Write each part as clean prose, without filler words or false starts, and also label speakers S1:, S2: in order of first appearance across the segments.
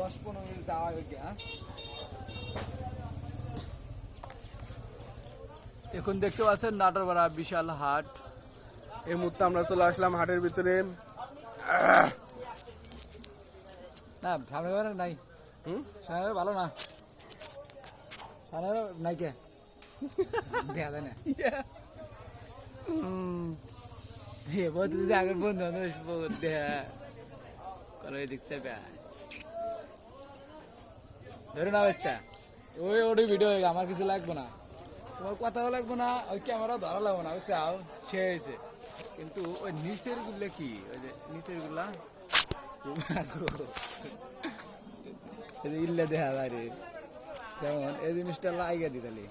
S1: 10-15 minute যাওয়া হয়ে হ্যাঁ। এখন দেখতে পাচ্ছেন নাটোরপাড়া বিশাল হাট।
S2: এই মুহূর্তে আমরা চলে আসলাম হাটের ভিতরে।
S1: না সামনে নাই, সামনে ভালো না, সামনে নাই কে দেখা যায় না। আগের বন্ধু দেখছে ধরে না বাস্তা ওই ওটি ভিডিও আমার কিছু লাগবে না, তোমার কথাও লাগবে না, ওই ক্যামেরা ধরা লাগবে না, চাও সে হয়েছে। কিন্তু ওই নিচের গুলা কি, ওই যে নিচের গুলা ইল্লে দেখা যায় রে, যেমন এই জিনিসটা লাইগা দিতালি।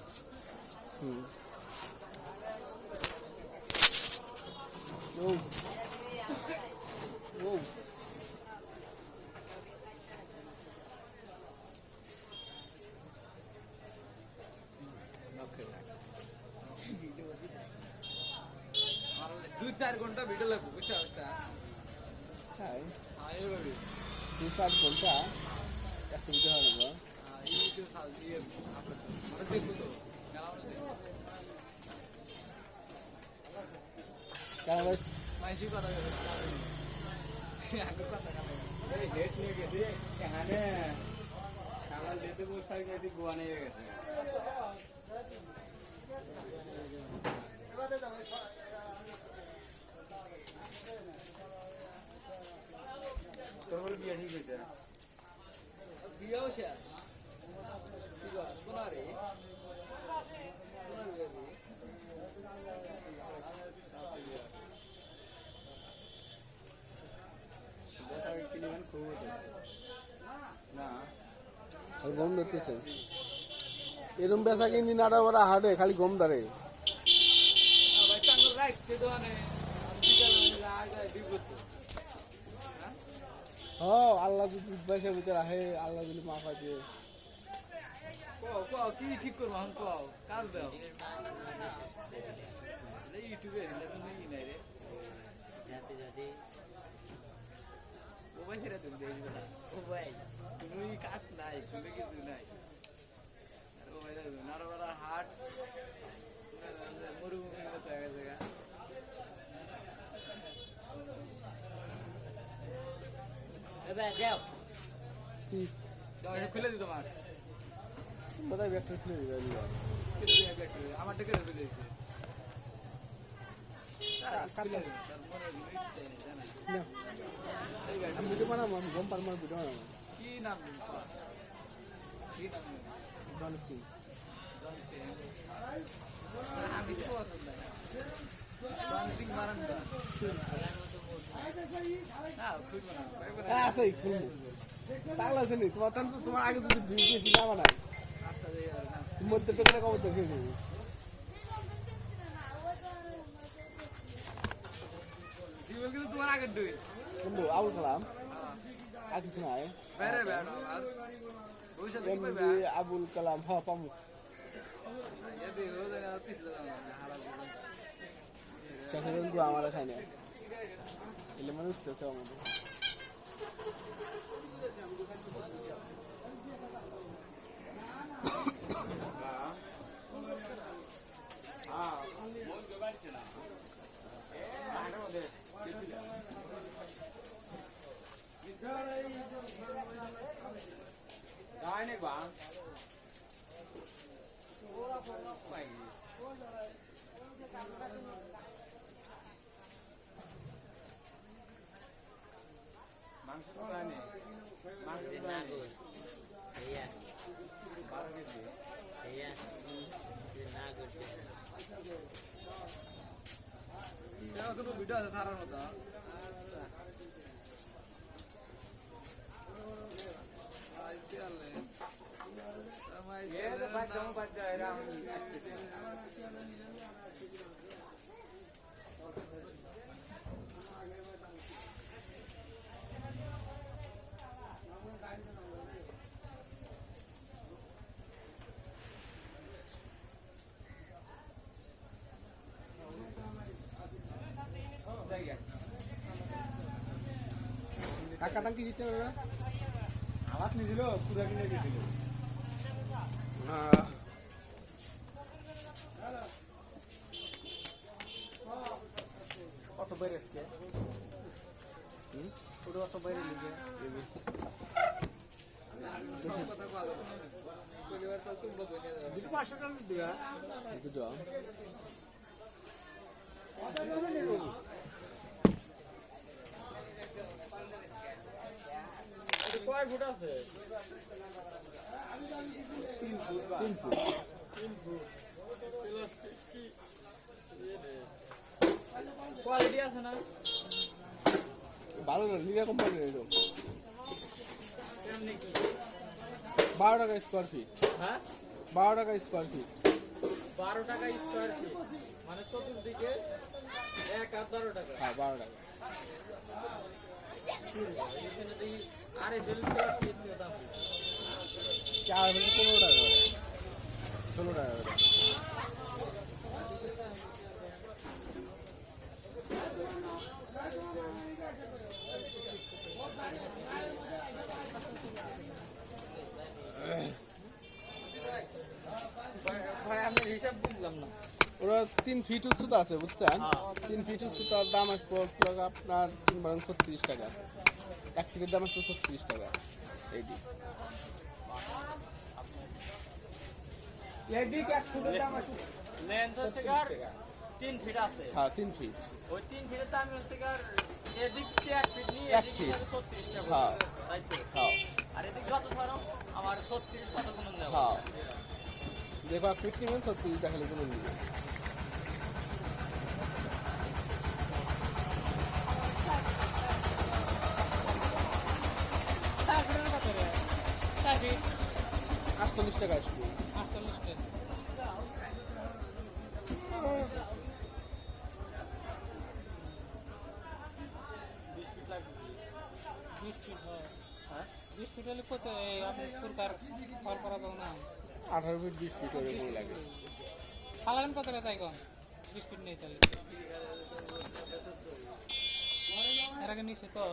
S1: দুই 4 ঘন্টা ভিডিও লাগবে বুঝছো অবস্থা।
S2: হ্যাঁ 2-4 ঘন্টা একটা ভিডিও হবে না।
S1: মাইসি কথা ডেট নিয়ে গেছি এখানে কালার ডেটে বসে গেছি গোয়া নিয়ে গেছে। তোর বিয়ে ঠিক হয়েছে? বিয়েও শেষ। কোনারে
S2: গম ধরতেছে এরম বেচা কিনি নাড়া বাড়া হাটে খালি গম ধরে। আল্লাহ যদি পয়সার ভিতরে আহে, আল্লাহ যদি মাফা দিয়ে
S1: কি ঠিক করবো এখন কও কাজ দাও ইউটিউবে মোবাইল ছেড়ে তুমি দেখবে না, মোবাইল তুমি কাজ নাই, তুমি কিছু নাই। নাটোরপাড়া হাট মরুভূমির মতো এক জায়গা। খুলে দিত তোমার
S2: বোধহয় ব্যাগটা খুলে দিবে।
S1: আমারটা কেটে ফেলে দিচ্ছে।
S2: ভিডিও বানাবো, আমি গম পারবো ভিডিও বানাবো।
S1: কি নাম?
S2: জন সিং।
S1: আমি তো মারান না
S2: পাগলা আছে নি তোমার, তোমার আগে যদি ভিডিও না বানাই মধ্যে টেকে খবর দেখে দেবো।
S1: তোমার আগের দুই
S2: বন্ধু আবুল কালাম আর কিছু নাই। আবুল কালাম হ পামু আমার খাই না এলে মানুষ আমাদের
S1: ভিডিও আছে সারার মতো।
S2: কাকা দাম কি দিতে হবে?
S1: আমার নিয়েছিল পুরা কিনে দিয়েছিল কত বাইরে আজকে পুরো কত বাইরে লিখে দুটো 500 টাকা দিবা
S2: দুটো
S1: কয় ফুট আছে
S2: 3 ফুট
S1: কোয়ালিটি আছে না
S2: ভালো না লিগা কোম্পানির এরকম
S1: কেমনে কি
S2: 12 টাকা স্কয়ার ফিট
S1: হ্যাঁ
S2: 12 টাকা স্কয়ার ফিট
S1: 12 টাকা স্কয়ার ফিট মানে চতুর্দিকে 12 টাকা
S2: হ্যাঁ 12 টাকা
S1: এখানে দেখি আরে বেলুনটা কি দাম
S2: চার হলে 15 টাকা 16 টাকা করে।
S1: ভাই আপনার হিসাব বুঝলাম না
S2: ওরা 3 ফিট উচ্চতা আছে বুঝছেন 3 ফিট উচ্চতার দাম আসবে আপনার 36 টাকা 1 ফিটের দাম আসবে 36 টাকা এই দিক
S1: এদিকে 1 ফুটের দাম আছে লেন্থ হচ্ছে কার 3 ফিট আছে
S2: হ্যাঁ 3 ফিট
S1: ওই 3 ফিটের দাম হচ্ছে কার এদিক থেকে 1 ফিট নিয়ে
S2: এক
S1: এদিক
S2: ফিট।
S1: থেকে 36 টাকা
S2: হ্যাঁ
S1: তাই তো
S2: হ্যাঁ
S1: আর এদিক যত ছাড়ো আমার 36 টাকা কোনো নেব
S2: হ্যাঁ দেখো 1 ফিট কিনবেন 36 টাকা লিখে নিবে
S1: তারপরে কত রে 4 ফিট
S2: 48 টাকা আসবে
S1: 48 টাকা হলে কত আপনি সরকার পার করা যাবে না
S2: 18 ফিট 20 ফিট এরকম লাগে
S1: ফালাবেন কত রে তাই কম 20 ফিট নেই তাহলে এর আগে নিচে তো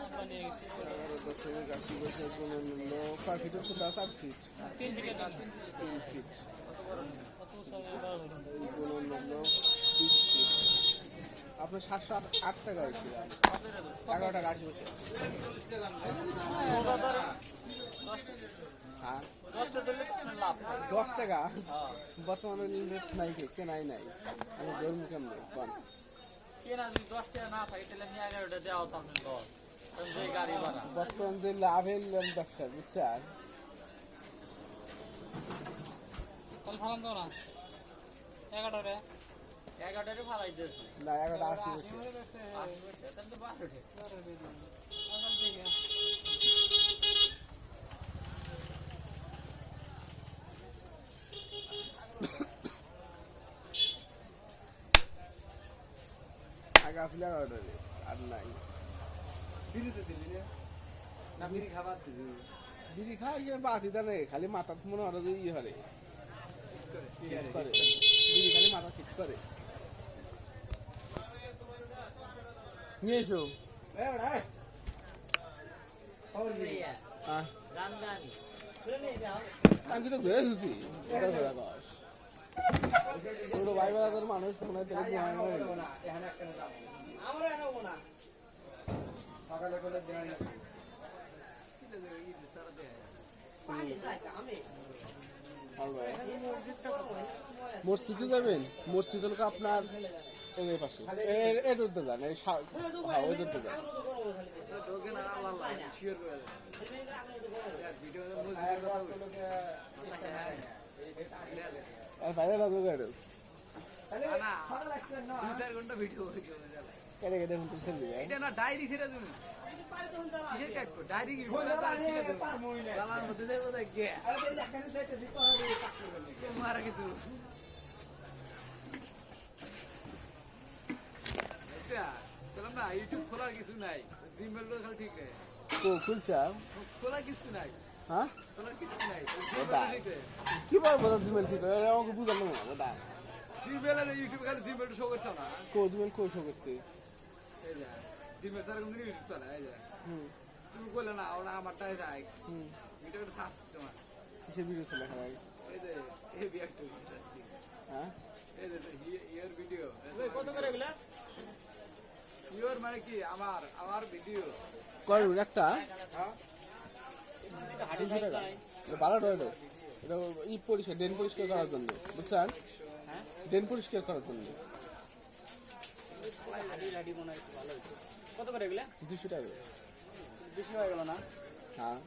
S1: আমরা নিয়ে গেছি
S2: 11.80 বছর কোনো 5 ফিট উচ্চতা 4 ফিট
S1: 3 ফিটের দাম
S2: 3 ফিট
S1: কত বড়
S2: কোনো 20 ফিট আপনার 708 টাকা হয়েছিল 11 টাকা 80 পয়সা হ্যাঁ 10 টাকা বর্তমানে রেট নাই কেনাই নাই আমি ধর্ম কেমন কোন
S1: কেনা যদি 10 টাকা না থাকে তাহলে আমি 11টা দেওয়া হতো আপনার 10 কারণ যে গাড়ি ভাড়া
S2: বর্তমান যে লাভের ব্যবসা বুঝছেন
S1: তাহলে ফালান তো না 11টারে 11টারে ফালাই দিয়েছি
S2: না 11টা 80 পয়সা
S1: তাহলে তো 12
S2: আগে আসলে 11টা আর নাই
S1: বিড়িতে দিলি না বিড়ি খাবার দিছি
S2: বিড়ি খাওয়া গিয়ে বাতি দা নেই খালি মাথা মনে হয় যে ইয়ে হরে ঠিক করে বিড়ি খালি মাথা ঠিক করে নিয়ে এসো আমি তো ঘুরে শুছি ছোট ভাই বেড়াদের মানুষ মনে হয় তাহলে মসজিদে যাবেন মসজিদ হলো আপনার এর পাশে এর উঠতে যান হ্যাঁ ওই উঠতে যান বাইরে রাজু গাড়ি কেটে কেটে হুন তুলছেন দিবে
S1: এটা না ডায়েরি ছেড়ে তুমি কিসের কাটবো ডায়েরি কি তার কিনে দেবো গালার মধ্যে দেবো দেখে মারা কিছু বললাম না ইউটিউব খোলার কিছু নাই জিমেল খালি ঠিক নেই
S2: খুলছা
S1: খোলা কিছু নাই
S2: হ্যাঁ
S1: খোলার কিছু নাই
S2: কি বল বোঝা জিমেল ঠিক আমাকে বুঝানো না বোধা
S1: জিমেল আর ইউটিউব খালি জিমেল শো করছে না
S2: কো জিমেল কো শো করছে
S1: এই যা জিমেল স্যার কোন ইউটিউব চলে এই যা তুমি বলে না ওরা আমারটাই যায় ভিডিওটা সার্চ তোমার
S2: কিসের ভিডিও ছিল এখন আগে?
S1: এই যে এই বিয়ারটা সার্চি
S2: হ্যাঁ
S1: এই যে ইয়ার ভিডিও
S3: কত করে এগুলা
S1: ইওর মানে কি আমার ভিডিও
S2: করুন একটা
S3: হাঁটি সাইজ নাই
S2: এটা ভালো রইলো এটা পরিষ্কার ড্রেন পরিষ্কার করার জন্য বুঝছেন ড্রেন পরিষ্কার করার জন্য
S3: হাঁটি মনে হয় একটু ভালো হইতো কত করে এগুলা
S2: 200 টাকা
S3: বেশি হয়ে গেল না
S2: হ্যাঁ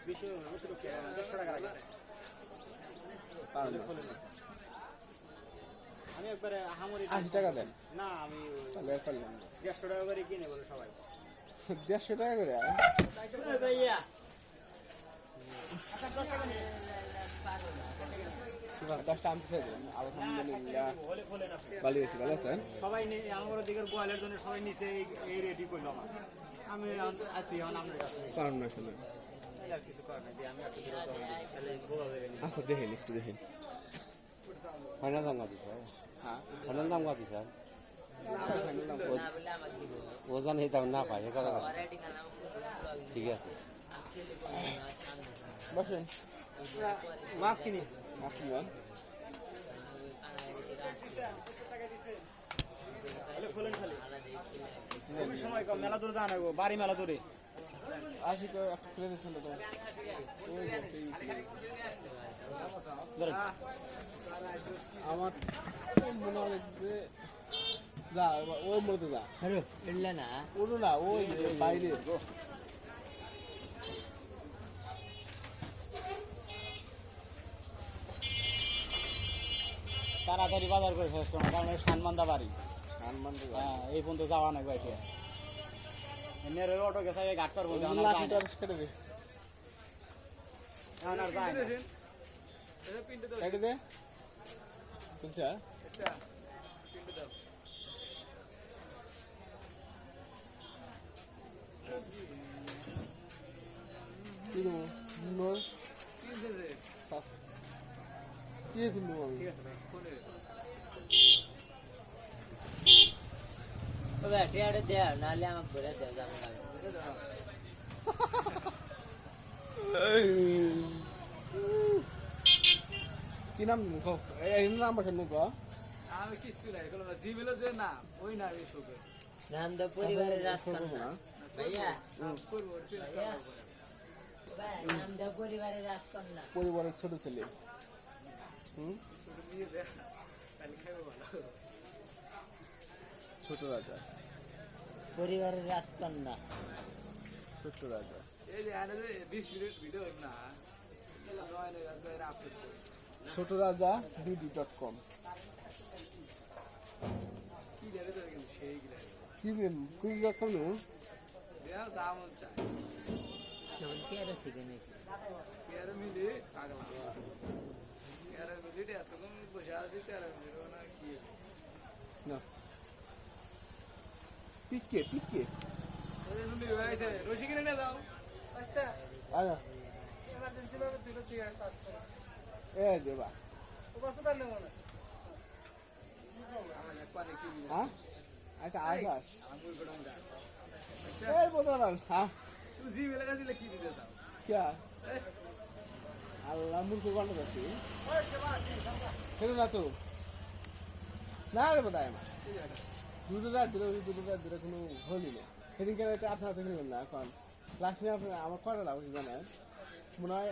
S3: বেশি অতিরিক্ত 150 টাকা লাগে
S2: পারুন না।
S3: আমি একবারে আহামরি
S2: 80 টাকা দেন
S3: না আমি
S2: তাহলে আর পারলাম না
S3: 150 টাকা করে কিনে বলে সবাই
S2: 150 টাকা করে
S3: ভাইয়া আচ্ছা 10 টাকা নিয়ে
S2: 10টা আনতে চাইছেন আলহামদুলিল্লাহ
S3: হলে খোলে না
S2: ভালো হয়েছে ভালো আছেন
S3: সবাই আমার দিকের গোয়ালের জন্য সবাই নিচে এই রেডি করলো আমার আমি আসি এখন আপনার কাছে
S2: পারুন না আসলে
S3: আর কিছু করার নাই আমি আর কিছু তাহলে বোঝা যাবে না
S2: আচ্ছা দেখেন একটু দেখেন
S4: ফাইনাল দাম কাটি স্যার
S2: হ্যাঁ
S4: ফাইনাল দাম কাটি স্যার
S2: ফাইনাল দাম
S4: ওজন হিসাব না পাই কথা ঠিক আছে
S2: বসেন
S3: মাছ কিনি
S2: আপনি
S3: খোলেন খালি খুবই সময় কম মেলা দূরে জানা বাড়ি মেলা দূরে
S2: আসি তো একটা ফেলে দিচ্ছেন তো ওই যে, আমার মনে হয় যে যা ওই মধ্যে যা
S3: না
S2: ওটা না ওই যে বাইরে
S3: তাড়াতাড়ি বাজার করে শেষ করো কারণ সানমান্দা বাড়ি
S2: সম্মান তো
S3: হ্যাঁ এই পর্যন্ত যাওয়া নাই বাইকে এমনি অটো গেছে ঘাট পার বলতে আমার যায়
S2: লাঠিটা কেটে দে
S3: না আর যায় না।
S1: এটা পিনটা দাও
S2: কেটে দে বুঝছা
S1: এটা পিনটা দাও
S2: কি দেবো নোর
S1: কিনছে যে
S2: সাফ কি কিনবো আমি
S3: ঠিক আছে ভাই
S1: ফোনে
S5: ব্যাটারি দেয় নাহলে আমাকে ঘুরে দেয় যাবো না
S1: এটা দাও
S2: কি নাম মুখো এই নাম আছে মুখো
S1: আমি কিচ্ছু নাই কোনো জিমেল যে না ওই না এই শোকে
S5: নান্দ পরিবারের রাজকন্যা ভাইয়া
S1: করবো চেঞ্জ
S5: ভাইয়া
S1: করবো
S5: নান্দ পরিবারের রাজকন্যা
S2: পরিবারের ছোট ছেলে হুম
S1: ছোট বিয়ে দেয় তাহলে খাইবো ভালো
S2: ছোট রাজা
S5: পরিবারের রাজকন্যা
S2: ছোট রাজা
S1: এই যে আনে যে 20 মিনিট ভিডিও না এলা নয়নে গাছটা আপলোড করব
S2: ছোট রাজা dd.com
S1: কি জানে তো কিন্তু সেই গিলা
S2: কি দিন কুই.com নো
S1: দেয়া দাম চাই
S5: কেবল কি আর শিখে নিয়েছি
S1: কেয়ার মিলে পাগল কেয়ার মিলে এত কম বসে আছে কেয়ার মিলে না কি
S2: না পিকে পিকে
S1: ওই শুনলি ভাইছে রশি কিনে নিয়ে দাও আস্তা
S2: আরে
S1: এমার্জেন্সি ভাবে দুটো সিগারেট পাস করে
S2: এ যে বা
S1: ও পাশে দাঁড়ালে মনে আমার এক পানি কি
S2: হ্যাঁ আচ্ছা আকাশ
S1: আঙ্গুল গড়াম দা
S2: এই বোতল হ্যাঁ
S1: তুমি জি মেলা দিলে কি দিতে দাও
S2: क्या আল্লাহ মূর্খ গন্ড করছি কেন না তো না রে বোধ হয় আমার দুটো কোনো হলি না সেদিন কেন এটা আপনার থেকে না এখন ক্লাস নিয়ে আপনার আমার করা লাগবে জানেন মনে হয়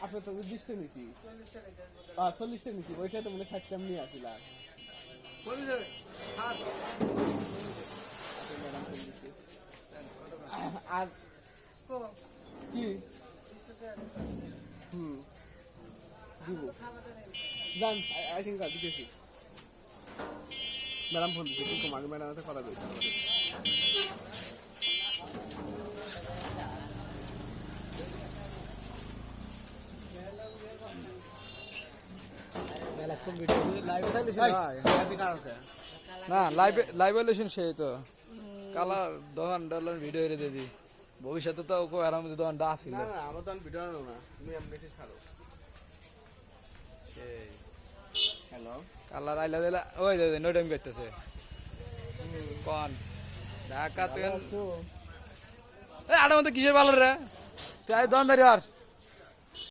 S2: আপনার তো 20টা নিচ্ছি 40টা নিচ্ছি ওইটা তো মনে হয় 60টা নিয়ে আসছিলাম
S1: বলি যাবে হাত
S2: আর কি হুম দিব যান আই থিঙ্ক দিতেছি ম্যাডাম ফোন দিচ্ছে কিন্তু আগে ম্যাডাম সাথে কথা বলছি
S1: মেলাক্ষণ ভিডিও লাইভে থাকলে না লাইভে লেছেন সেই তো কালা দোকান ডলার ভিডিও রে দিদি ভবিষ্যতে তো ওকে আরাম দোকানটা আসিল
S2: না না আমার তো ভিডিও নাও না তুমি এমনিতে ছাড়ো
S1: সেই
S2: হ্যালো
S1: কালার আইলা দিলা ওই দে নো টাইম করতেছে কোন ঢাকা তুই আটার মধ্যে কিসের ভালো রে তুই আজ দোকানদারি আর